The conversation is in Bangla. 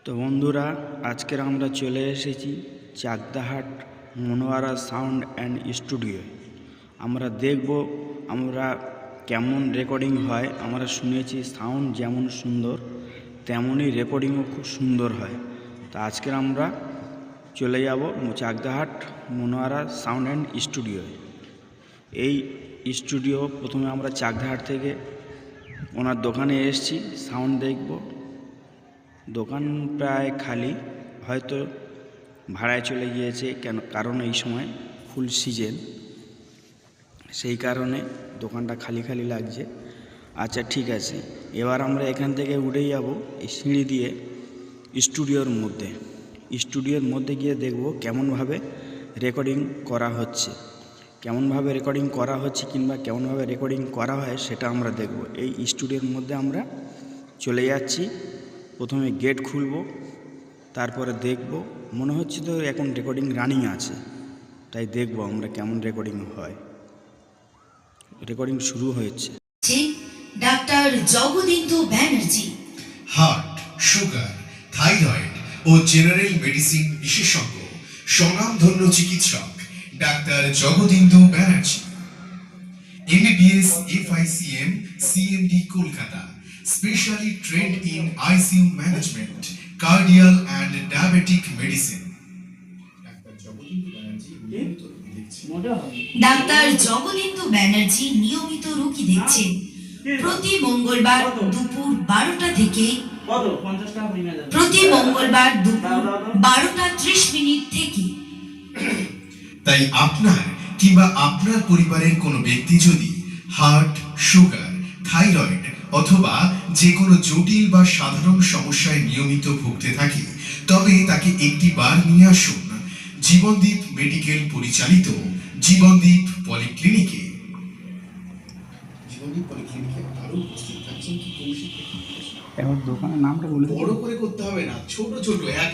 তো বন্ধুরা, আজকের আমরা চলে এসেছি চাকদাহাট মনোয়ারা সাউন্ড অ্যান্ড স্টুডিও। আমরা দেখব আমরা কেমন রেকর্ডিং হয়। আমরা শুনেছি সাউন্ড যেমন সুন্দর তেমনই রেকর্ডিংও খুব সুন্দর হয়। তো আজকের আমরা চলে যাব চাকদাহাট মনোয়ারা সাউন্ড অ্যান্ড স্টুডিও। এই স্টুডিও প্রথমে আমরা চাকদাহাট থেকে ওনার দোকানে এসেছি, সাউন্ড দেখব। দোকান প্রায় খালি, হয়তো ভাড়ায় চলে গিয়েছে, কারণ এই সময় ফুল সিজন, সেই কারণে দোকানটা খালি খালি লাগছে। আচ্ছা ঠিক আছে, এবার আমরা এখান থেকে উঠে যাব এই সিঁড়ি দিয়ে স্টুডিওর মধ্যে গিয়ে দেখব কেমনভাবে রেকর্ডিং করা হচ্ছে, কিংবা কেমনভাবে রেকর্ডিং করা হয় সেটা আমরা দেখব। এই স্টুডিওর মধ্যে আমরা চলে যাচ্ছি। প্রথমে গেট খুলব, তারপরে দেখব। মনে হচ্ছে তো এখন রেকর্ডিং রানিং আছে, তাই দেখব আমরা কেমন রেকর্ডিং হয়। রেকর্ডিং শুরু হয়েছে। Doctor Jagadindra Banerjee, heart, sugar, thyroid ও জেনারেল মেডিসিন বিশেষজ্ঞ স্বনামধন্য চিকিৎসক doctor Jagadindra Banerjee, MBBS, FICM, CMD Kolkata, specially trained in ICU management, cardiac and diabetic medicine. Doctor Jagadindra Banerjee নিয়মিত রোগী দেখছেন প্রতি মঙ্গলবার দুপুর 12টা থেকে প্রতি মঙ্গলবার দুপুর 12টা 30 মিনিট থেকে। তাই আপনার কিংবা আপনার পরিবারের কোনো ব্যক্তি যদি হার্ট, সুগার, থাইরয়েড অথবা যে কোনো জটিল বা সাধারণ সমস্যায় নিয়মিত ভুগতে থাকে, তবে তাকে একটি বার নিয়ে আসুন জীবনদীপ মেডিকেল পরিচালিত জীবনদীপ পলিক্লিনিকে। আরো উপস্থিত থাকছেন কি কৌশিক। এবার দোকানের নামটা বলে বড় করে করতে হবে না, ছোট ছোট এক